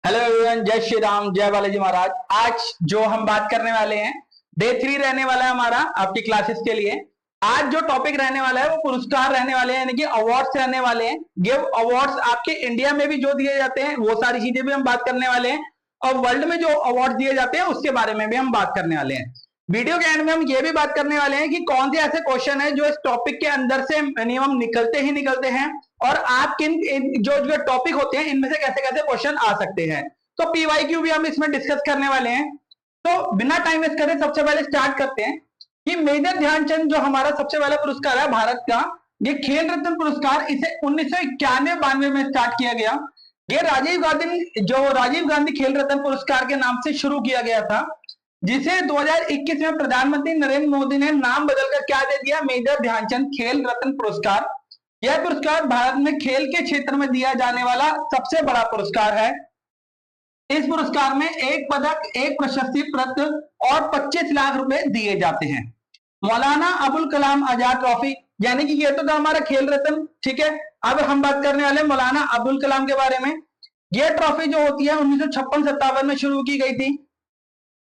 Hello everyone, जय श्री राम, जय बालाजी महाराज। आज जो हम बात करने वाले हैं, डे 3 रहने वाला है हमारा आपकी क्लासेस के लिए। आज जो टॉपिक रहने वाला है वो पुरस्कार रहने वाले हैं, यानी कि अवार्ड्स रहने वाले हैं। ये अवार्ड्स आपके इंडिया में भी जो दिए जाते हैं वो सारी चीजें भी हम बात करने वाले हैं, और वर्ल्ड में जो अवार्ड दिए जाते हैं उसके बारे में भी हम बात करने वाले हैं। वीडियो के एंड में हम ये भी बात करने वाले हैं कि कौन से ऐसे क्वेश्चन है जो इस टॉपिक के अंदर से मिनिमम निकलते ही निकलते हैं, और आप किन जो जो टॉपिक होते हैं इनमें से कैसे कैसे क्वेश्चन आ सकते हैं। तो पीवाईक्यू भी हम इसमें डिस्कस करने वाले हैं। तो बिना टाइम वेस्ट करे सबसे पहले स्टार्ट करते हैं कि मेजर ध्यानचंद जो हमारा सबसे पहला पुरस्कार है भारत का, ये खेल रत्न पुरस्कार, इसे 1991-92 में स्टार्ट किया गया। ये राजीव गांधी खेल रत्न पुरस्कार के नाम से शुरू किया गया था, जिसे 2021 में प्रधानमंत्री नरेंद्र मोदी ने नाम बदलकर क्या दे दिया, मेजर ध्यानचंद खेल रत्न पुरस्कार। यह पुरस्कार भारत में खेल के क्षेत्र में दिया जाने वाला सबसे बड़ा पुरस्कार है। इस पुरस्कार में एक पदक, एक प्रशस्ति पत्र और 25 लाख रुपए दिए जाते हैं। मौलाना अबुल कलाम आजाद ट्रॉफी, यानी कि ये तो था हमारा खेल रत्न, ठीक है। अब हम बात करने वाले हैं मौलाना अबुल कलाम के बारे में। यह ट्रॉफी जो होती है 1956-57 में शुरू की गई थी।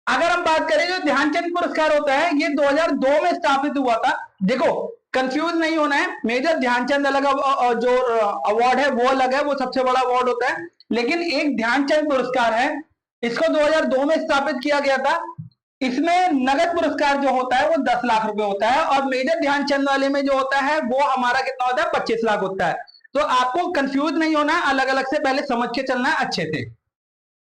अगर हम बात करें जो ध्यानचंद पुरस्कार होता है, ये 2002 में स्थापित हुआ था। देखो, कंफ्यूज नहीं होना है, मेजर ध्यानचंद अलग, जो अवार्ड है वो अलग है, वो सबसे बड़ा अवार्ड होता है। लेकिन एक ध्यानचंद पुरस्कार है, इसको 2002 में स्थापित किया गया था। इसमें नगद पुरस्कार जो होता है वो 10 लाख रुपए होता है, और मेजर ध्यानचंद वाले में जो होता है वो हमारा कितना होता है, 25 लाख होता है। तो आपको कंफ्यूज नहीं होना है, अलग अलग से पहले समझ के चलना है अच्छे से।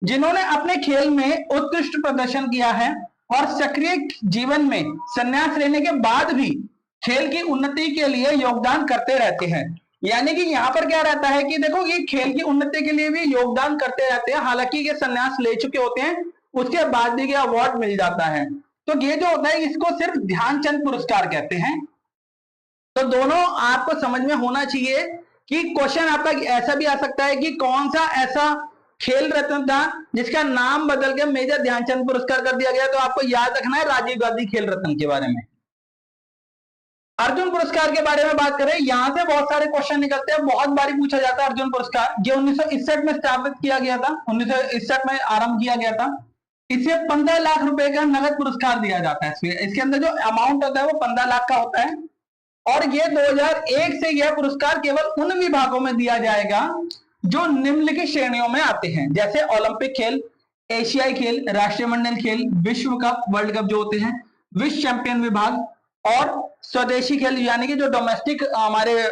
जिन्होंने अपने खेल में उत्कृष्ट प्रदर्शन किया है और सक्रिय जीवन में संन्यास लेने के बाद भी खेल की उन्नति के लिए योगदान करते रहते हैं। यानी कि यहाँ पर क्या रहता है कि देखो, ये खेल की उन्नति के लिए भी योगदान करते रहते हैं, हालांकि ये संन्यास ले चुके होते हैं, उसके बाद भी ये अवार्ड मिल जाता है। तो ये जो होता है इसको सिर्फ ध्यानचंद पुरस्कार कहते हैं। तो दोनों आपको समझ में होना चाहिए कि क्वेश्चन आपका ऐसा भी आ सकता है कि कौन सा ऐसा खेल रत्न था जिसका नाम बदल के मेजर ध्यानचंद पुरस्कार कर दिया गया। तो आपको याद रखना है राजीव गांधी खेल रत्न के बारे में। अर्जुन पुरस्कार के बारे में बात करें, यहां से बहुत सारे क्वेश्चन निकलते हैं, बहुत बारी पूछा जाता है। अर्जुन पुरस्कार ये 1961 में स्थापित किया गया था, 1961 में आरंभ किया गया था। इसे 15 लाख रुपए का नगद पुरस्कार दिया जाता है। इसके अंदर जो अमाउंट होता है वो 15 लाख का होता है, और ये 2001 से यह पुरस्कार केवल उन विभागों में दिया जाएगा जो निम्नलिखित श्रेणियों में आते हैं, जैसे ओलंपिक खेल, एशियाई खेल, राष्ट्रीय मंडल खेल, विश्व कप, वर्ल्ड कप जो होते हैं, विश्व चैंपियन विभाग, और स्वदेशी खेल, यानी कि जो डोमेस्टिक हमारे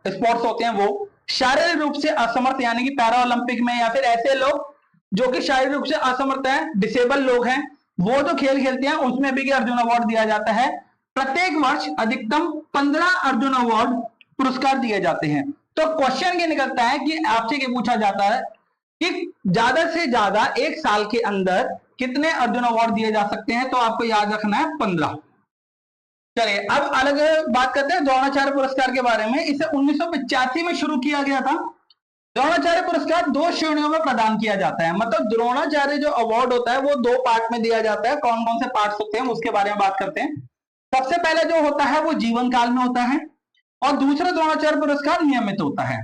स्पोर्ट्स होते हैं वो। शारीरिक रूप से असमर्थ, यानी कि पैरा ओलंपिक में, या फिर ऐसे लोग जो कि शारीरिक रूप से असमर्थ हैं, डिसेबल लोग हैं, वो जो खेल खेलते हैं उसमें भी अर्जुन अवार्ड दिया जाता है। प्रत्येक वर्ष अधिकतम 15 अर्जुन अवार्ड पुरस्कार दिए जाते हैं। तो क्वेश्चन ये निकलता है कि आपसे ये पूछा जाता है कि ज्यादा से ज्यादा एक साल के अंदर कितने अर्जुन अवार्ड दिए जा सकते हैं। तो आपको याद रखना है 15। चलिए अब अलग बात करते हैं द्रोणाचार्य पुरस्कार के बारे में। इसे 1985 में शुरू किया गया था। द्रोणाचार्य पुरस्कार 2 श्रेणियों में प्रदान किया जाता है, मतलब द्रोणाचार्य जो अवार्ड होता है वो 2 पार्ट में दिया जाता है। कौन कौन से पार्ट्स होते हैं उसके बारे में बात करते हैं। सबसे पहले जो होता है वो जीवन काल में होता है, और दूसरा द्रोणाचार्य पुरस्कार नियमित होता है।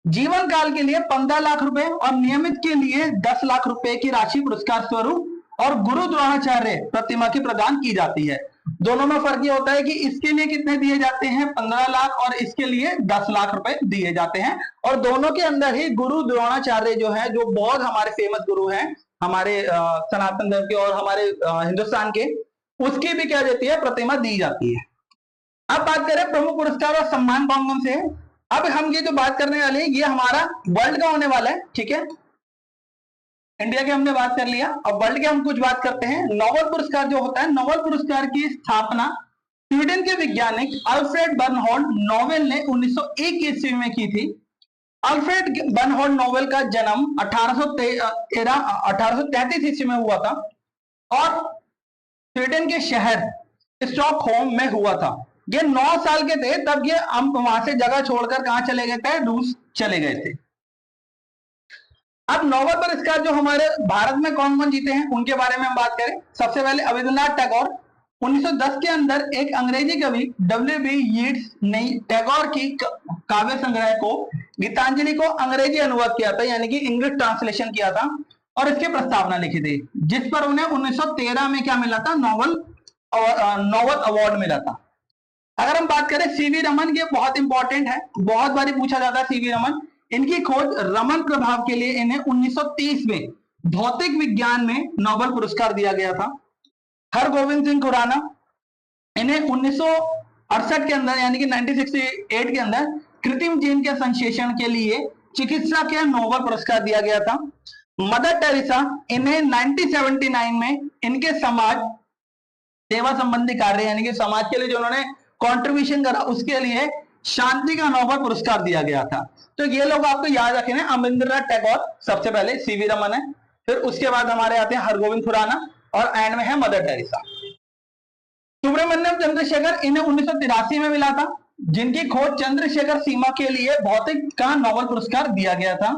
जीवन काल के लिए 15 लाख रुपए और नियमित के लिए 10 लाख रुपए की राशि पुरस्कार स्वरूप और गुरु द्रोणाचार्य प्रतिमा की प्रदान की जाती है। दोनों में फर्क ये होता है कि इसके लिए कितने दिए जाते हैं, 15 लाख, और इसके लिए 10 लाख रुपए दिए जाते हैं। और दोनों के अंदर ही गुरु द्रोणाचार्य जो है, जो बहुत हमारे फेमस गुरु हैं हमारे सनातन धर्म के और हमारे हिंदुस्तान के, उसकी भी क्या देती है, प्रतिमा दी जाती है। अब बात करें प्रमुख पुरस्कार और सम्मान कौन कौन से हैं। अब हम ये जो बात करने वाले हैं ये हमारा वर्ल्ड का होने वाला है, ठीक है। इंडिया के हमने बात कर लिया, अब वर्ल्ड के हम कुछ बात करते हैं। नोबेल पुरस्कार जो होता है, नोबेल पुरस्कार की स्थापना स्वीडन के वैज्ञानिक अल्फ्रेड बर्नहोल्ड नोबेल ने 1901 ईस्वी में की थी। अल्फ्रेड बर्नहोल्ड नोबेल का जन्म 1833 ईस्वी में हुआ था, और स्वीडन के शहर स्टॉकहोम में हुआ था। ये 9 साल के थे तब ये वहां से जगह छोड़कर कहां चले गए थे, रूस चले गए थे। अब नोबेल पुरस्कार जो हमारे भारत में कौन कौन जीते हैं उनके बारे में हम बात करें। सबसे पहले अविंद्रनाथ टैगोर, 1910 के अंदर एक अंग्रेजी कवि W.B. यीट्स ने टैगोर की काव्य संग्रह को गीतांजलि को अंग्रेजी अनुवाद किया था, यानी कि इंग्लिश ट्रांसलेशन किया था। और इसकी प्रस्तावना लिखी थी, जिस पर उन्हें 1913 में क्या मिला था, नोबल अवार्ड मिला था। अगर हम बात करें सीवी रमन, ये बहुत इंपॉर्टेंट है, बहुत बारी पूछा जाता है सीवी रमन। इनकी खोज रमन प्रभाव के लिए इन्हें 1930 में भौतिक विज्ञान में नोबेल पुरस्कार दिया गया था। हरगोविंद सिंह खुराना, इन्हें 1968 के अंदर यानी कि 1968 के अंदर कृत्रिम जीन के संश्लेषण के लिए चिकित्सा के नोबेल पुरस्कार दिया गया था। मदर टेरेसा, इन्हें 1979 में इनके समाज सेवा संबंधी कार्य यानी कि समाज के लिए जो उन्होंने कंट्रीब्यूशन करा उसके लिए शांति का नोबेल पुरस्कार दिया गया था। तो ये लोग आपको याद रखना, अमरिंद्रनाथ टैगोर सबसे पहले, सीवी रमन है, फिर उसके बाद हमारे आते हैं हरगोविंद खुराना और एंड में है मदर टेरेसा। सुब्रमण्यम चंद्रशेखर, इन्हें 1983 में मिला था, जिनकी खोज चंद्रशेखर सीमा के लिए भौतिक का नोबेल पुरस्कार दिया गया था।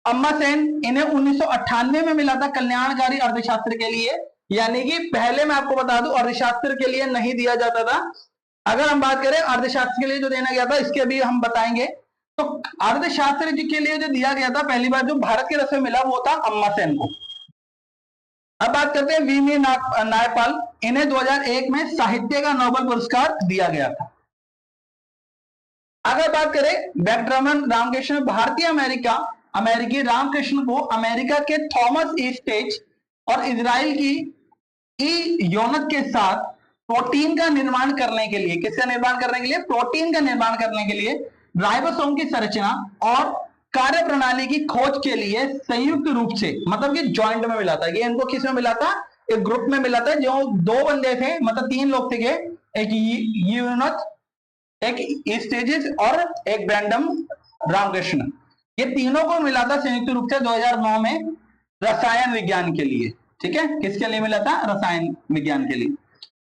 अम्मा सेन, इन्हें 1998 में मिला था कल्याणकारी अर्थशास्त्र के लिए, यानी कि पहले मैं आपको बता दूं अर्थशास्त्र के लिए नहीं दिया जाता था। अगर हम बात करें अर्थशास्त्र के लिए जो देना गया था, इसके भी हम बताएंगे। तो अर्थशास्त्र के लिए जो दिया गया था पहली बार जो भारत की तरफ से मिला वो था अम्मा सेन को। अब बात करते हैं वीवी नायपाल, इन्हें 2001 में साहित्य का नोबेल पुरस्कार दिया गया था। अगर बात करें बैक्ट्रमन रामकृष्ण, भारतीय अमेरिकी रामकृष्ण को अमेरिका के थॉमस ई स्टेज और इजराइल की ई योनत के साथ प्रोटीन का निर्माण करने के लिए, किसका निर्माण करने के लिए, प्रोटीन का निर्माण करने के लिए राइबोसोम की संरचना और कार्य प्रणाली की खोज के लिए संयुक्त रूप से, मतलब कि ज्वाइंट में मिला था। ये इनको किस में मिला था, एक ग्रुप में मिला था, जो दो बंदे थे, मतलब तीन लोग थे, एक यूनत, एक स्टेजेस और एक ब्रैंडम रामकृष्ण, ये तीनों को मिला था संयुक्त रूप से 2009 में रसायन विज्ञान के लिए। ठीक है, किसके लिए मिला था, रसायन विज्ञान के लिए।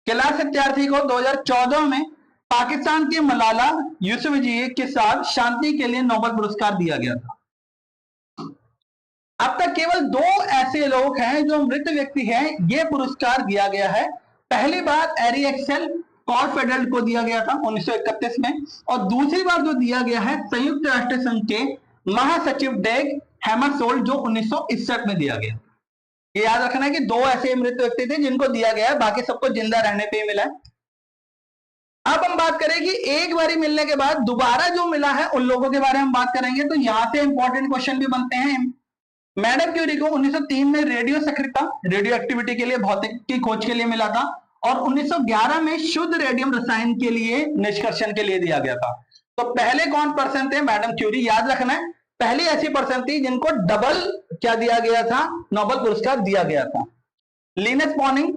कैलाश सत्यार्थी को 2014 में पाकिस्तान की मलाला यूसुफजई के साथ शांति के लिए नोबेल पुरस्कार दिया गया था। अब तक केवल दो ऐसे लोग हैं जो मृत व्यक्ति हैं, ये पुरस्कार दिया गया है। पहली बार एरिएक्सेल कॉर्फेडल्ट को दिया गया था 1931 में, और दूसरी बार जो दिया गया है संयुक्त राष्ट्र संघ के महासचिव डेग हैमरशोल्ड, जो 1961 में दिया गया। ये याद रखना है कि दो ऐसे मृत व्यक्ति थे जिनको दिया गया है, बाकी सबको जिंदा रहने पे ही मिला है। अब हम बात करें कि एक बारी मिलने के बाद दोबारा जो मिला है उन लोगों के बारे में हम बात करेंगे। तो यहां से इंपॉर्टेंट क्वेश्चन भी बनते हैं। मैडम क्यूरी को 1903 में रेडियो सक्रियता, रेडियो एक्टिविटी के लिए भौतिक की खोज के लिए मिला था, और 1911 में शुद्ध रेडियम रसायन के लिए निष्कर्षण के लिए दिया गया था। तो पहले कौन पर्सन थे, मैडम क्यूरी, याद रखना है, पहली ऐसी पर्सन थी जिनको डबल क्या दिया गया था, नोबेल पुरस्कार दिया गया था। लिनस पॉनिंग,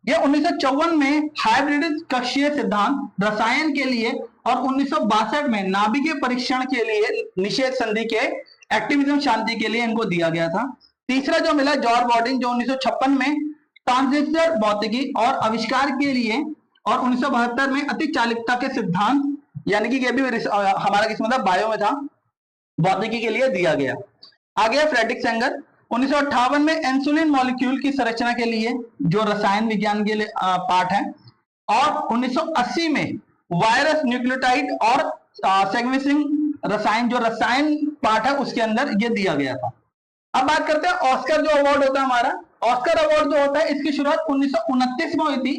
ये 1954 में हाइब्रिड कक्षीय सिद्धांत रसायन के लिए और 1962 में नाभिकीय परीक्षण के लिए निषेध संधि के एक्टिविज्म शांति के लिए इनको दिया गया था। तीसरा जो मिला जॉर्ज बॉर्डिंग, जो 1956 में ट्रांजिस्टर भौतिकी और आविष्कार के लिए, और 1972 में अति चालिकता के सिद्धांत, यानी कि ये भी हमारा किस मतलब बायो में था, भौतिकी के लिए दिया गया। आगे फ्रेडरिक सेंगर, 1958 में इंसुलिन मॉलिक्यूल की संरचना के लिए, जो रसायन विज्ञान के लिए पार्ट है, और 1980 में वायरस न्यूक्लियोटाइड और सेक्वेंसिंग रसायन, जो रसायन पार्ट है उसके अंदर ये दिया गया था। अब बात करते हैं ऑस्कर जो अवार्ड होता है हमारा। ऑस्कर अवार्ड जो होता है इसकी शुरुआत 1929 में हुई थी।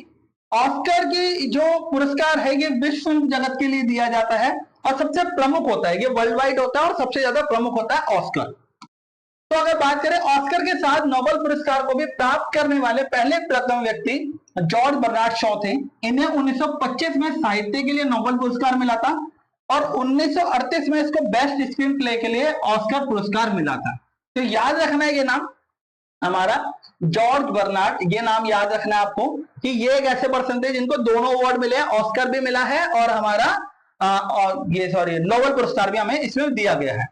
ऑस्कर की जो पुरस्कार है ये विश्व जगत के लिए दिया जाता है और सबसे प्रमुख होता है, ये वर्ल्ड वाइड होता है और सबसे ज्यादा प्रमुख होता है ऑस्कर। तो अगर बात करें ऑस्कर के साथ नोबेल पुरस्कार को भी प्राप्त करने वाले पहले प्रथम व्यक्ति जॉर्ज बर्नार्ड शॉ थे। इन्हें 1925 में साहित्य के लिए नोबेल पुरस्कार मिला था, और 1938 में इसको बेस्ट स्क्रीन प्ले के लिए ऑस्कर पुरस्कार मिला था। तो याद रखना है ये नाम हमारा जॉर्ज बर्नार्ड, ये नाम याद रखना है आपको कि ये एक ऐसे पर्सन थे जिनको दोनों अवार्ड मिले हैं, ऑस्कर भी मिला है और हमारा नोबेल पुरस्कार भी हमें इसमें दिया गया है।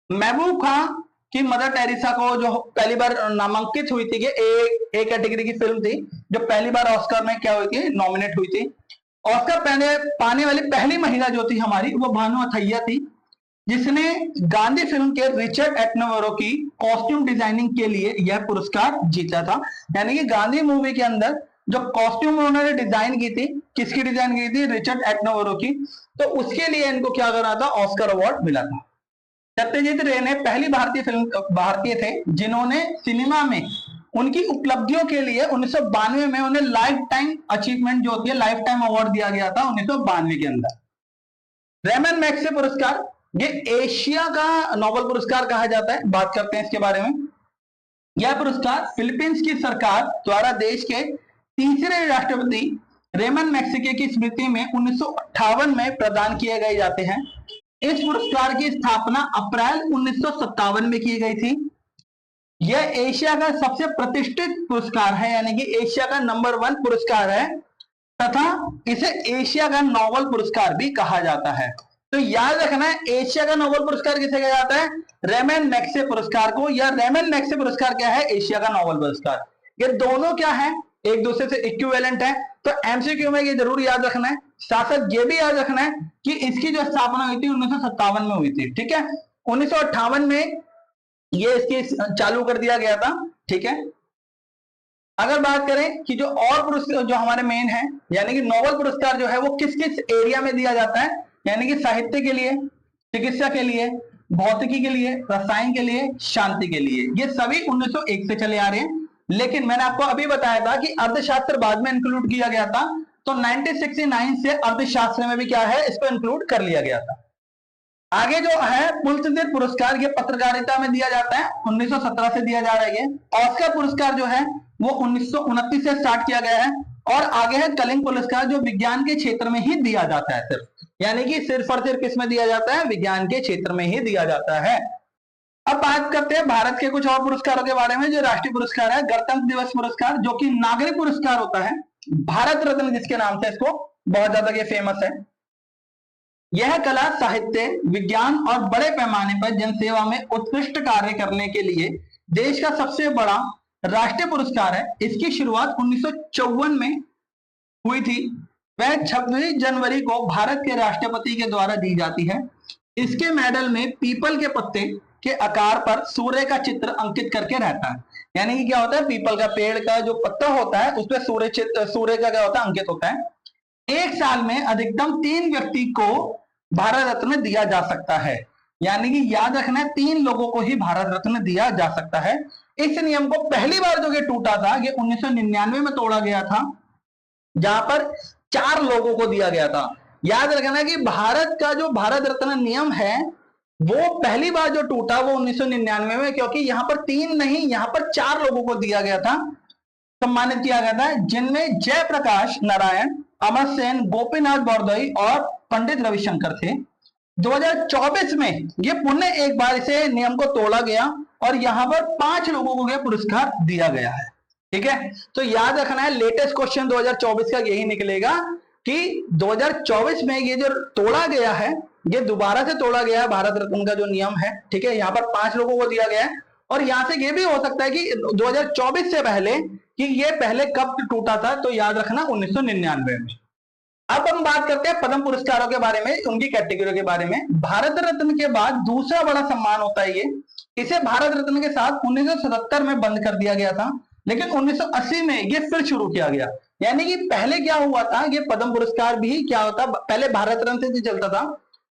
महबूब खां की मदर टेरेसा को जो पहली बार नामांकित हुई थी, ए कैटेगरी की फिल्म थी जो पहली बार ऑस्कर में क्या हुई थी, नॉमिनेट हुई थी। ऑस्कर पाने वाली पहली महिला जो थी हमारी वो भानु अथैया थी, जिसने गांधी फिल्म के रिचर्ड एटनबरो की कॉस्ट्यूम डिजाइनिंग के लिए यह पुरस्कार जीता था। यानी कि गांधी मूवी के अंदर जो कॉस्ट्यूम उन्होंने डिजाइन की थी, किसकी डिजाइन की थी, रिचर्ड एटनबरो की, तो उसके लिए इनको क्या करना था, ऑस्कर अवार्ड मिला था। सत्यजीत रे ने पहली भारतीय थे जिन्होंने सिनेमा में उनकी उपलब्धियों के लिए 1992 में उन्हें लाइफ टाइम अचीवमेंट जो होती है लाइफ टाइम अवार्ड दिया गया था 1992 के अंदर। रेमन मैग्सेसे पुरस्कार, ये एशिया का नोबेल पुरस्कार कहा जाता है, बात करते हैं इसके बारे में। यह पुरस्कार फिलीपींस की सरकार द्वारा देश के तीसरे राष्ट्रपति रेमन मैग्सेसे की स्मृति में 1958 में प्रदान किए गए जाते हैं। इस पुरस्कार की स्थापना अप्रैल 1957 में की गई थी। यह एशिया का सबसे प्रतिष्ठित पुरस्कार है, यानी कि एशिया का नंबर 1 पुरस्कार है तथा इसे एशिया का नोबेल पुरस्कार भी कहा जाता है। तो याद रखना है, एशिया का नोबेल पुरस्कार किसे कहा जाता है? रेमन मैग्सेसे पुरस्कार को, या रेमन मैग्सेसे पुरस्कार क्या है? एशिया का नोबेल पुरस्कार। ये दोनों क्या है? एक दूसरे से इक्विवेलेंट है। तो एमसीक्यू में ये जरूर याद रखना है। साथ साथ ये भी याद रखना है कि इसकी जो स्थापना हुई थी 1957 में हुई थी, ठीक है। 1958 में ये इसकी चालू कर दिया गया था, ठीक है। अगर बात करें कि जो और पुरस्कार जो हमारे मेन है, यानी कि नोबेल पुरस्कार जो है वो किस किस एरिया में दिया जाता है, यानी कि साहित्य के लिए, चिकित्सा के लिए, भौतिकी के लिए, रसायन के लिए, शांति के लिए, ये सभी 1901 से चले आ रहे हैं। लेकिन मैंने आपको अभी बताया था कि अर्थशास्त्र बाद में इंक्लूड किया गया था, तो 1969 से अर्थशास्त्र में भी क्या है, इसको इंक्लूड कर लिया गया था। आगे जो है पुलित्जर पुरस्कार, ये पत्रकारिता में दिया जाता है, 1917 से दिया जा रहा है। ऑस्कर पुरस्कार जो है वो 1929 से स्टार्ट किया गया है। और आगे है कलिंग पुरस्कार, जो विज्ञान के क्षेत्र में ही दिया जाता है सिर्फ, यानी कि सिर्फ और सिर्फ किसमें दिया जाता है? विज्ञान के क्षेत्र में ही दिया जाता है। अब बात करते हैं भारत के कुछ और पुरस्कारों के बारे में। जो राष्ट्रीय पुरस्कार है गणतंत्र दिवस पुरस्कार, जो कि नागरिक पुरस्कार होता है, भारत रत्न जिसके नाम से इसको बहुत ज्यादा ये फेमस है। यह कला, साहित्य, विज्ञान और बड़े पैमाने पर जनसेवा में उत्कृष्ट कार्य करने के लिए देश का सबसे बड़ा राष्ट्रीय पुरस्कार है। इसकी शुरुआत 1954 में हुई थी। वह 26 जनवरी को भारत के राष्ट्रपति के द्वारा दी जाती है। इसके मेडल में पीपल के पत्ते के आकार पर सूर्य का चित्र अंकित करके रहता है। यानी कि क्या होता है, पीपल का पेड़ का जो पत्ता होता है उसमें सूर्य का क्या होता है, अंकित होता है। एक साल में अधिकतम 3 व्यक्ति को भारत रत्न दिया जा सकता है, यानी कि याद रखना है 3 लोगों को ही भारत रत्न दिया जा सकता है। इस नियम को पहली बार जो ये टूटा था, ये 1999 में तोड़ा गया था, जहां पर 4 लोगों को दिया गया था। याद रखना कि भारत का जो भारत रत्न नियम है वो पहली बार जो टूटा वो 1999 में, क्योंकि यहां पर 3 नहीं, यहां पर 4 लोगों को दिया गया था, सम्मानित किया गया था, जिनमें जयप्रकाश नारायण, अमर सेन, गोपीनाथ बरदोई और पंडित रविशंकर थे। 2024 में ये पुनः एक बार इसे नियम को तोड़ा गया और यहां पर 5 लोगों को यह पुरस्कार दिया गया है, ठीक है। तो याद रखना है, लेटेस्ट क्वेश्चन 2024 का यही निकलेगा कि 2024 में ये जो तोड़ा गया है, ये दोबारा से तोड़ा गया है भारत रत्न का जो नियम है, ठीक है। यहाँ पर 5 लोगों को दिया गया है और यहां से ये भी हो सकता है कि 2024 से पहले कि ये पहले कब टूटा था, तो याद रखना 1999 में। अब हम बात करते हैं पद्म पुरस्कारों के बारे में, उनकी कैटेगरी के बारे में। भारत रत्न के बाद दूसरा बड़ा सम्मान होता है ये। इसे भारत रत्न के साथ 1977 में बंद कर दिया गया था, लेकिन 1980 में ये फिर शुरू किया गया। यानी कि पहले क्या हुआ था, ये पद्म पुरस्कार भी क्या होता, पहले भारत रत्न से चलता था,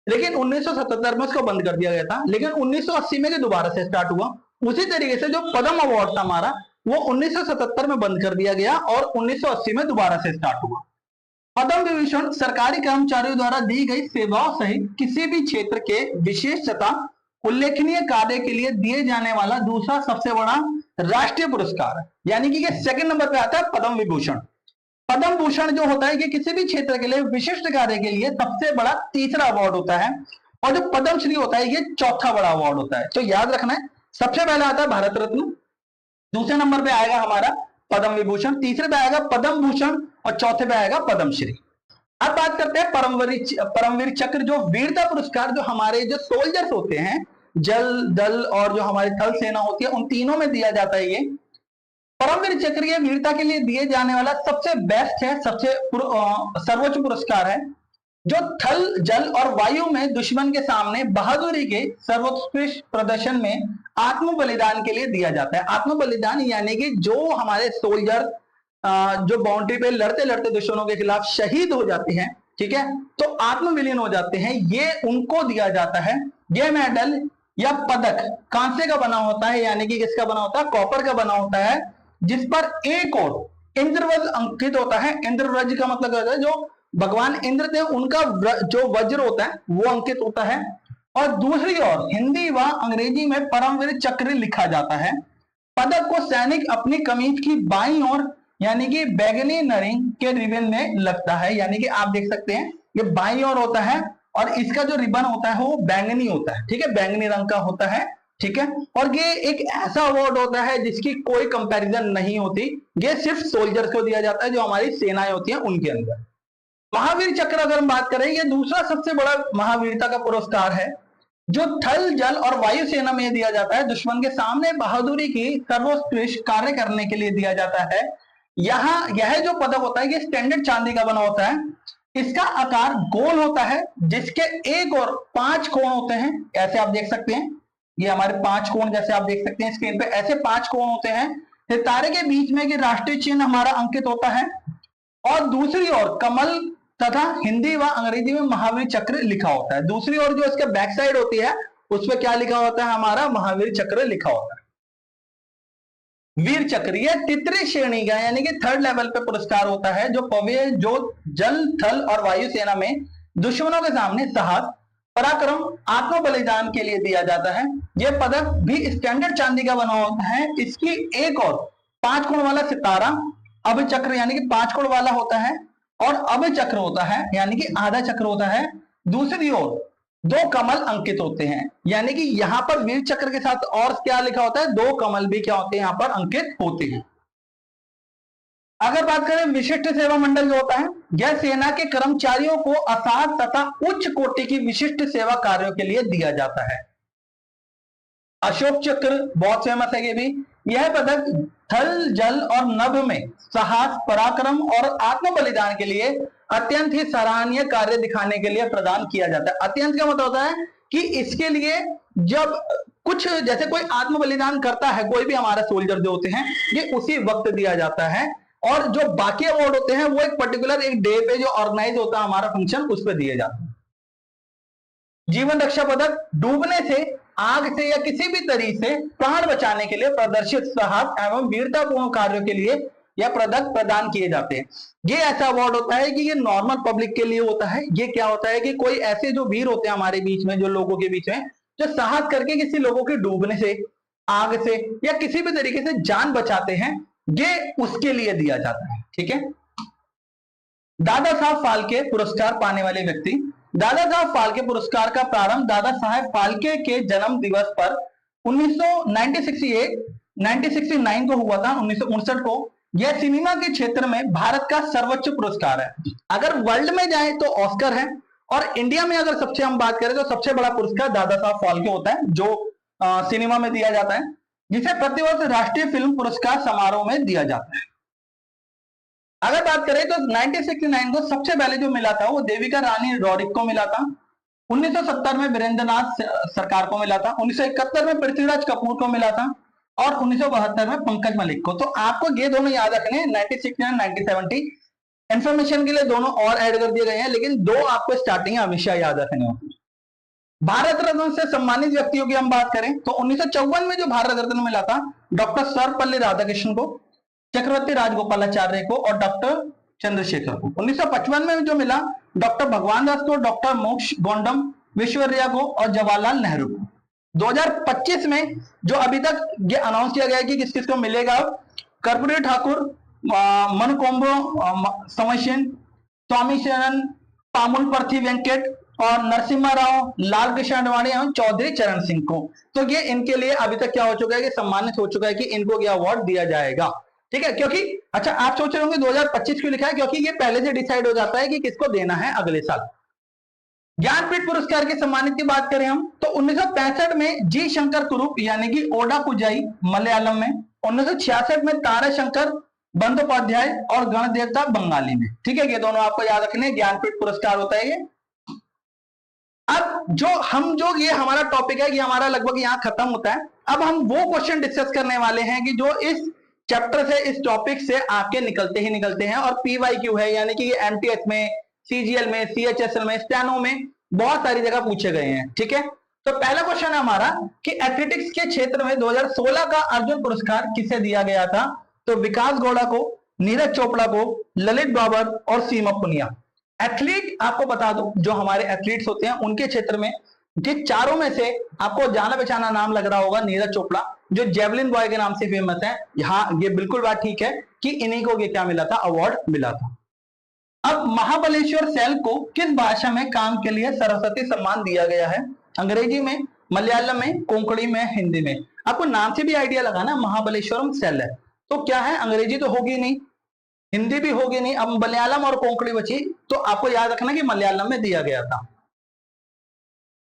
लेकिन 1977 में उसको बंद कर दिया गया था, लेकिन 1980 में दोबारा से स्टार्ट हुआ। उसी तरीके से जो पद्म अवार्ड था हमारा, वो 1977 में बंद कर दिया गया और 1980 में दोबारा से स्टार्ट हुआ। पद्म विभूषण सरकारी कर्मचारियों द्वारा दी गई सेवाओं सहित किसी भी क्षेत्र के विशेष तथा उल्लेखनीय कार्य के लिए दिए जाने वाला दूसरा सबसे बड़ा राष्ट्रीय पुरस्कार है। यानी कि ये सेकंड नंबर पे आता है पद्म विभूषण। पद्म भूषण जो होता है, ये किसी भी क्षेत्र के लिए विशिष्ट कार्य के लिए सबसे बड़ा तीसरा अवार्ड होता है, और जो पद्मश्री होता है ये चौथा बड़ा अवार्ड होता है। तो याद रखना है, सबसे पहला आता है भारत रत्न, दूसरे नंबर पे आएगा हमारा पद्म विभूषण, तीसरे पे आएगा पद्म भूषण और चौथे पे आएगा पद्मश्री। अब बात करते हैं परमवीर चक्र, जो वीरता पुरस्कार, जो हमारे जो सोल्जर्स होते हैं, जल, दल और जो हमारी थल सेना होती है, उन तीनों में दिया जाता है। ये परमवीर चक्र ये वीरता के लिए दिए जाने वाला सबसे बेस्ट है, सबसे सर्वोच्च पुरस्कार है, जो थल, जल और वायु में दुश्मन के सामने बहादुरी के सर्वोत्कृष्ट प्रदर्शन में आत्म बलिदान के लिए दिया जाता है। आत्म बलिदान यानी कि जो हमारे सोल्जर जो बाउंड्री पे लड़ते लड़ते दुश्मनों के खिलाफ शहीद हो जाते हैं, ठीक है, तो आत्म विलीन हो जाते हैं, ये उनको दिया जाता है। ये मेडल या पदक कांसे का बना होता है, यानी कि किसका बना होता है, कॉपर का बना होता है, जिस पर एक और इंद्रवज्र अंकित होता है। इंद्रवज्र का मतलब होता है जो भगवान इंद्र थे उनका जो वज्र होता है वो अंकित होता है। और दूसरी ओर हिंदी व अंग्रेजी में परमवीर चक्र लिखा जाता है। पदक को सैनिक अपनी कमीज की बाईं ओर यानी कि बैगनी नरिंग के रिबन में लगता है, यानी कि आप देख सकते हैं ये बाईं ओर होता है और इसका जो रिबन होता है वो बैंगनी होता है, ठीक है, बैंगनी रंग का होता है, ठीक है। और ये एक ऐसा अवार्ड होता है जिसकी कोई कंपैरिजन नहीं होती, ये सिर्फ सोल्जर्स को दिया जाता है जो हमारी सेनाएं होती हैं उनके अंदर। महावीर चक्र अगर हम बात करें, ये दूसरा सबसे बड़ा महावीरता का पुरस्कार है जो थल जल और वायु सेना में दिया जाता है। दुश्मन के सामने बहादुरी की सर्वोत्कृष्ट कार्य करने के लिए दिया जाता है। यहां यह जो पदक होता है ये स्टैंडर्ड चांदी का बना होता है। इसका आकार गोल होता है जिसके एक और 5 कोण होते हैं, ऐसे आप देख सकते हैं, ये हमारे 5 कोण जैसे आप देख सकते हैं स्क्रीन पे, ऐसे 5 कोण होते हैं। सितारे के बीच में कि राष्ट्रीय चिन्ह हमारा अंकित होता है और दूसरी ओर कमल तथा हिंदी व अंग्रेजी में महावीर चक्र लिखा होता है। दूसरी ओर जो इसका बैक साइड होती है उस पर क्या लिखा होता है, हमारा महावीर चक्र लिखा होता है। वीर चक्र ये तृतीय श्रेणी का यानी कि थर्ड लेवल पे पुरस्कार होता है जो जल थल और वायु सेना में दुश्मनों के सामने साहस पराक्रम आत्म बलिदान के लिए दिया जाता है। यह पदक भी स्टैंडर्ड चांदी का बना होता है। इसकी एक और 5 कोण वाला सितारा अब चक्र यानी कि 5 कोण वाला होता है और अब चक्र होता है यानी कि आधा चक्र होता है। दूसरी ओर 2 कमल अंकित होते हैं, यानी कि यहां पर वीर चक्र के साथ और क्या लिखा होता है, 2 कमल भी क्या होते हैं यहां पर अंकित होते हैं। अगर बात करें विशिष्ट सेवा मंडल जो होता है, यह सेना के कर्मचारियों को असाध तथा उच्च कोटि की विशिष्ट सेवा कार्यों के लिए दिया जाता है। अशोक चक्र बहुत फेमस है ये भी। यह पदक थल जल और नभ में साहस पराक्रम और आत्म बलिदान के लिए अत्यंत ही सराहनीय कार्य दिखाने के लिए प्रदान किया जाता है। अत्यंत का मतलब होता है कि इसके लिए जब कुछ जैसे कोई आत्म बलिदान करता है, कोई भी हमारा सोल्जर जो होते हैं, ये उसी वक्त दिया जाता है। और जो बाकी अवार्ड होते हैं वो एक पर्टिकुलर एक डे पे जो ऑर्गेनाइज होता है हमारा फंक्शन उस पर दिए जाते हैं। जीवन रक्षा पदक डूबने से, आग से या किसी भी तरीके से प्राण बचाने के लिए प्रदर्शित साहस एवं वीरतापूर्ण कार्यों के लिए यह पदक प्रदान किए जाते हैं। ये ऐसा अवार्ड होता है कि ये नॉर्मल पब्लिक के लिए होता है। ये क्या होता है कि कोई ऐसे जो वीर होते हैं हमारे बीच में, जो लोगों के बीच में जो साहस करके किसी लोगों के डूबने से, आग से या किसी भी तरीके से जान बचाते हैं, ये उसके लिए दिया जाता है, ठीक है। दादा साहब फाल्के पुरस्कार पाने वाले व्यक्ति। दादा साहब फाल्के पुरस्कार का प्रारंभ दादा साहब फाल्के के जन्म दिवस पर 1969 को हुआ था, 1959 को। यह सिनेमा के क्षेत्र में भारत का सर्वोच्च पुरस्कार है। अगर वर्ल्ड में जाए तो ऑस्कर है और इंडिया में अगर सबसे हम बात करें तो सबसे बड़ा पुरस्कार दादा साहब फाल्के होता है जो सिनेमा में दिया जाता है, जिसे प्रतिवर्ष राष्ट्रीय फिल्म पुरस्कार समारोह में दिया जाता है। अगर बात करें तो 1969 को सबसे पहले जो मिला था वो देविका रानी रॉड्रिक को मिला था। 1970 में वीरेंद्र नाथ सरकार को मिला था। 1971 में पृथ्वीराज कपूर को मिला था और 1972 में पंकज मलिक को। तो आपको ये दोनों याद रखने हैं, 1969 1970। इंफॉर्मेशन के लिए दोनों और ऐड कर दिए गए हैं, लेकिन 2 आपको स्टार्टिंग हमेशा याद रखने होंगे। भारत रत्न से सम्मानित व्यक्तियों की हम बात करें तो 1954 में जो भारत रत्न मिला था डॉक्टर सर्वपल्ली राधाकृष्णन को, चक्रवर्ती राजगोपालाचार्य को और डॉक्टर चंद्रशेखर को। 1955 में जो मिला डॉक्टर भगवान दास को, डॉक्टर मोक्ष गोंडम विश्वविद्या को और जवाहरलाल नेहरू को। 2025 में जो अभी तक ये अनाउंस किया गया है कि किस किस को मिलेगा, कर्पूरी ठाकुर, मनकोम्बो समयसेन, स्वामी शरण, पामुल पर्थी वेंकट और नरसिम्हा राव, लाल कृष्ण अडवाणी और चौधरी चरण सिंह को। तो ये इनके लिए अभी तक क्या हो चुका है कि सम्मानित हो चुका है कि इनको ये अवार्ड दिया जाएगा, ठीक है। क्योंकि अच्छा आप सोच रहे होंगे 2025 क्यों लिखा है, क्योंकि ये पहले से डिसाइड हो जाता है कि किसको देना है अगले साल। ज्ञानपीठ पुरस्कार के सम्मानित की बात करें हम तो 1965 में जी शंकर कुरूप यानी कि ओडा पुजाई मलयालम में, 1966 में तारा शंकर बंदोपाध्याय और गणदेवता बंगाली में, ठीक है। ये दोनों आपको याद रखने, ज्ञानपीठ पुरस्कार होता है ये। अब जो ये हमारा टॉपिक है कि हमारा लगभग यहाँ खत्म होता है। अब हम वो क्वेश्चन डिस्कस करने वाले हैं कि जो इस चैप्टर से, इस टॉपिक से आपके निकलते ही निकलते हैं और PYQ है, यानी कि एमटीएस में, CGL में, CHSL में, स्टेनो में बहुत सारी जगह पूछे गए हैं, ठीक है। तो पहला क्वेश्चन है हमारा कि एथलेटिक्स के क्षेत्र में 2016 का अर्जुन पुरस्कार किसे दिया गया था? तो विकास गौड़ा को, नीरज चोपड़ा को, ललित बाबर और सीमा पुनिया। एथलीट आपको बता दो, जो हमारे एथलीट्स होते हैं उनके क्षेत्र में जिन चारों में से आपको जाना पहचाना नाम लग रहा होगा नीरज चोपड़ा, जो जेवलिन बॉय के नाम से फेमस है। यहाँ ये बिल्कुल बात ठीक है कि इन्हीं को ये क्या मिला था, अवार्ड मिला था। अब महाबलेश्वर सेल को किस भाषा में काम के लिए सरस्वती सम्मान दिया गया है? अंग्रेजी में, मलयालम में, कोंकणी में, हिंदी में। आपको नाम से भी आइडिया लगाना, महाबलेश्वरम सेल है तो क्या है, अंग्रेजी तो होगी नहीं, हिंदी भी होगी नहीं, अब मलयालम और कोंकणी बची, तो आपको याद रखना कि मलयालम में दिया गया था।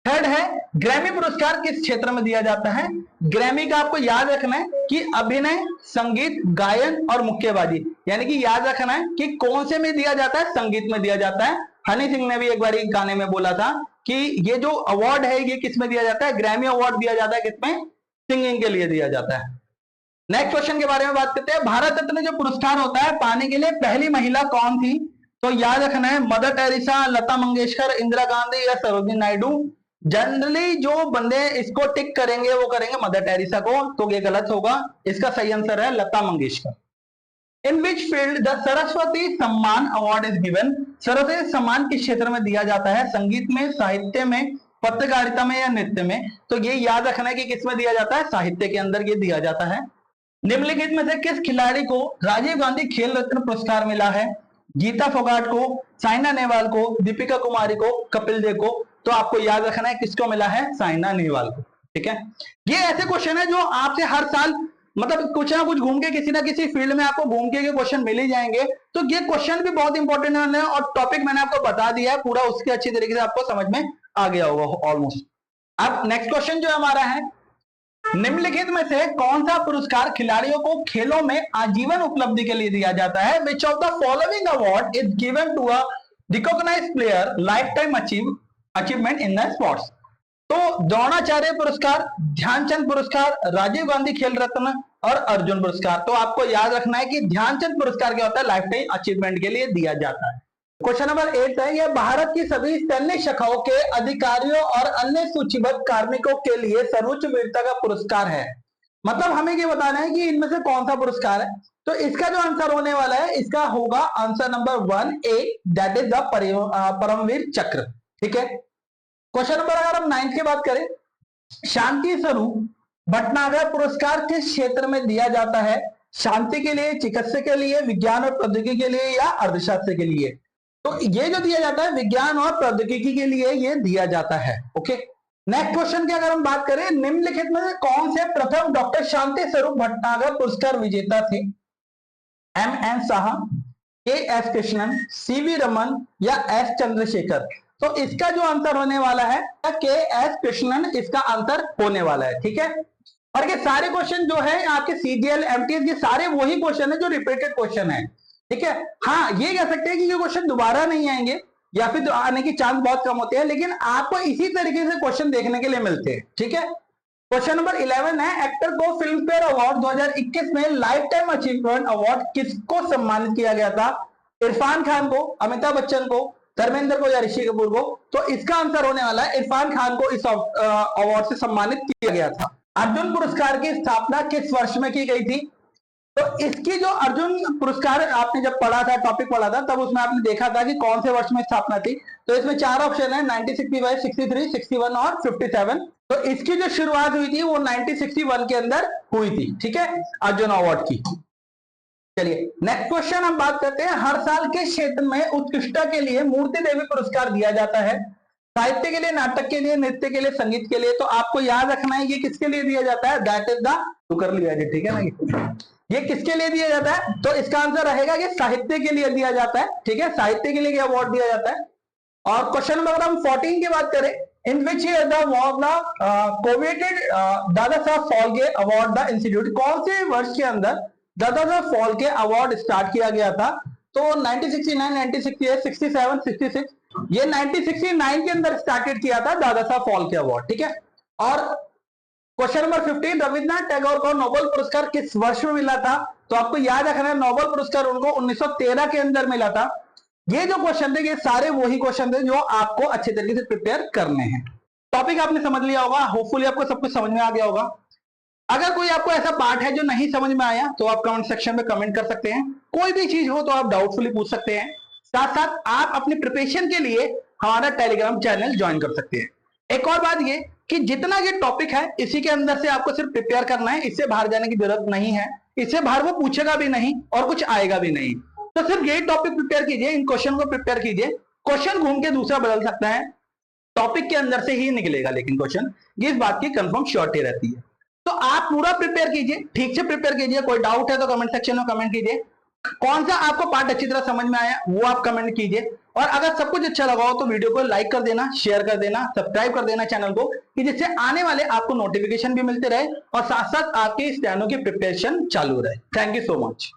थर्ड है, ग्रैमी पुरस्कार किस क्षेत्र में दिया जाता है? ग्रैमी का आपको याद रखना है कि अभिनय, संगीत, गायन और मुक्केबाजी, यानी कि याद रखना है कि कौन से में दिया जाता है, संगीत में दिया जाता है। हनी सिंह ने भी एक बार गाने में बोला था कि ये जो अवार्ड है ये किस में दिया जाता है, ग्रैमी अवार्ड दिया जाता है किसमें, सिंगिंग के लिए दिया जाता है। नेक्स्ट क्वेश्चन के बारे में बात करते हैं। भारत रत्न जो पुरस्कार होता है पाने के लिए पहली महिला कौन थी? तो याद रखना है मदर टेरेसा, लता मंगेशकर, इंदिरा गांधी या सरोजिनी नायडू। जनरली जो बंदे इसको टिक करेंगे वो करेंगे मदर टेरेसा को, तो ये गलत होगा। इसका सही आंसर है लता मंगेशकर। इन विच फील्ड द सरस्वती सम्मान अवार्ड इज गिवन? सरस्वती सम्मान किस क्षेत्र में दिया जाता है? संगीत में, साहित्य में, पत्रकारिता में या नृत्य में? तो ये याद रखना है कि किस में दिया जाता है, साहित्य के अंदर ये दिया जाता है। निम्नलिखित में से किस खिलाड़ी को राजीव गांधी खेल रत्न पुरस्कार मिला है? गीता फोगाट को, साइना नेहवाल को, दीपिका कुमारी को, कपिल देव को। तो आपको याद रखना है किसको मिला है, साइना नेहवाल को। ठीक है, ये ऐसे क्वेश्चन है जो आपसे हर साल मतलब कुछ ना कुछ घूम के किसी ना किसी फील्ड में आपको घूम के क्वेश्चन मिल ही जाएंगे। तो ये क्वेश्चन भी बहुत इंपॉर्टेंट है और टॉपिक मैंने आपको बता दिया है पूरा, उसके अच्छी तरीके से आपको समझ में आ गया होगा ऑलमोस्ट। अब नेक्स्ट क्वेश्चन जो हमारा है, निम्नलिखित में से कौन सा पुरस्कार खिलाड़ियों को खेलों में आजीवन उपलब्धि के लिए दिया जाता है? Which of the following award is given to a recognised player life time achievement in the sports? तो द्रोणाचार्य पुरस्कार, ध्यानचंद पुरस्कार, राजीव गांधी खेल रत्न और अर्जुन पुरस्कार। तो आपको याद रखना है कि ध्यानचंद पुरस्कार क्या होता है, लाइफ टाइम अचीवमेंट के लिए दिया जाता है। क्वेश्चन नंबर 8 है, यह भारत की सभी सैन्य शाखाओं के अधिकारियों और अन्य सूचीबद्ध कार्मिकों के लिए सर्वोच्च वीरता का पुरस्कार है। मतलब हमें ये बताना है कि इनमें से कौन सा पुरस्कार है। तो इसका जो आंसर होने वाला है, इसका होगा answer number 1A, that is the Paramvir Chakra. ठीक है, क्वेश्चन नंबर अगर हम 9 की बात करें, शांति स्वरूप भटनागर पुरस्कार किस क्षेत्र में दिया जाता है? शांति के लिए, चिकित्सा के लिए, विज्ञान और प्रौद्योगिकी के लिए या अर्थशास्त्र के लिए? तो ये जो दिया जाता है विज्ञान और प्रौद्योगिकी के लिए ये दिया जाता है। ओके, नेक्स्ट क्वेश्चन की अगर हम बात करें, निम्नलिखित में से कौन से प्रथम डॉक्टर शांति स्वरूप भटनागर पुरस्कार विजेता थे? M.N. Saha, K.S. Krishnan, C.V. Raman या S. चंद्रशेखर? तो इसका जो आंसर होने वाला है K.S. कृष्णन, इसका आंसर होने वाला है। ठीक है, और ये सारे क्वेश्चन जो है आपके CGL MTS के सारे वही क्वेश्चन है जो रिपीटेड क्वेश्चन है। ठीक है, हाँ ये कह सकते हैं कि ये क्वेश्चन दोबारा नहीं आएंगे या फिर आने की चांस बहुत कम होते हैं, लेकिन आपको इसी तरीके से क्वेश्चन देखने के लिए मिलते हैं। ठीक है, क्वेश्चन नंबर 11 है, एक्टर को फिल्म फेयर अवार्ड 2021 में लाइफ टाइम अचीवमेंट अवार्ड किसको सम्मानित किया गया था? इरफान खान को, अमिताभ बच्चन को, धर्मेंद्र को या ऋषि कपूर को? तो इसका आंसर होने वाला है इरफान खान को इस अवार्ड से सम्मानित किया गया था। अर्जुन पुरस्कार की स्थापना किस वर्ष में की गई थी? तो इसकी जो अर्जुन पुरस्कार आपने जब पढ़ा था, टॉपिक पढ़ा था, तब उसमें आपने देखा था कि कौन से वर्ष में स्थापना थी। तो इसमें 4 ऑप्शन है, 1965, 63, 61 और 57। तो इसकी जो शुरुआत हुई थी वो 1961 के अंदर हुई थी। ठीक है, अर्जुन अवार्ड की। चलिए नेक्स्ट क्वेश्चन हम बात करते हैं, हर साल के क्षेत्र में उत्कृष्टता के लिए मूर्ति देवी पुरस्कार दिया जाता है? साहित्य के लिए, नाटक के लिए, नृत्य के लिए, संगीत के लिए? तो आपको याद रखना है ये किसके लिए दिया जाता है, दैट इज द, तो कर लिया जी। ठीक है ना, ये किसके लिए दिया जाता है? तो इसका आंसर रहेगा कि साहित्य के लिए दिया जाता है। ठीक है, साहित्य के लिए अवार्ड दिया जाता है। और क्वेश्चन नंबर हम 14 की बात करें, in which year the was the coveted Dada Saheb Phalke award the institute? कौन से वर्ष के अंदर दादा साहब फाल्के अवार्ड स्टार्ट किया गया था? तो 1969, 1968, 67, 66, ये 1969 के अंदर स्टार्टेड किया था दादा साहब फाल्के अवार्ड। ठीक है, और क्वेश्चन नंबर 15, रविन्द्रनाथ टैगोर को नोबेल पुरस्कार किस वर्ष में मिला था? तो आपको याद रखना है नोबेल पुरस्कार उनको 1913 के अंदर मिला था। ये जो क्वेश्चन थे ये सारे वही क्वेश्चन थे जो आपको अच्छे तरीके से प्रिपेयर करने हैं। टॉपिक आपने समझ लिया होगा, होपफुली आपको सब कुछ समझ में आ गया होगा। अगर कोई आपको ऐसा पार्ट है जो नहीं समझ में आया तो आप कमेंट सेक्शन में कमेंट कर सकते हैं। कोई भी चीज हो तो आप डाउटफुली पूछ सकते हैं। साथ साथ आप अपनी प्रिपरेशन के लिए हमारा टेलीग्राम चैनल ज्वाइन कर सकते हैं। एक और बात ये कि जितना ये टॉपिक है इसी के अंदर से आपको सिर्फ प्रिपेयर करना है, इससे बाहर जाने की जरूरत नहीं है। इससे बाहर वो पूछेगा भी नहीं और कुछ आएगा भी नहीं। तो सिर्फ यही टॉपिक प्रिपेयर कीजिए, इन क्वेश्चन को प्रिपेयर कीजिए। क्वेश्चन घूम के दूसरा बदल सकता है, टॉपिक के अंदर से ही निकलेगा, लेकिन क्वेश्चन ये इस बात की कंफर्म श्योरिटी रहती है। तो आप पूरा प्रिपेयर कीजिए, ठीक से प्रिपेयर कीजिए। कोई डाउट है तो कमेंट सेक्शन में कमेंट कीजिए। कौन सा आपको पार्ट अच्छी तरह समझ में आया वो आप कमेंट कीजिए। और अगर सब कुछ अच्छा लगा हो तो वीडियो को लाइक कर देना, शेयर कर देना, सब्सक्राइब कर देना चैनल को, कि जिससे आने वाले आपको नोटिफिकेशन भी मिलते रहे और साथ साथ आपके स्टेनो की प्रिपरेशन चालू रहे। Thank you so much.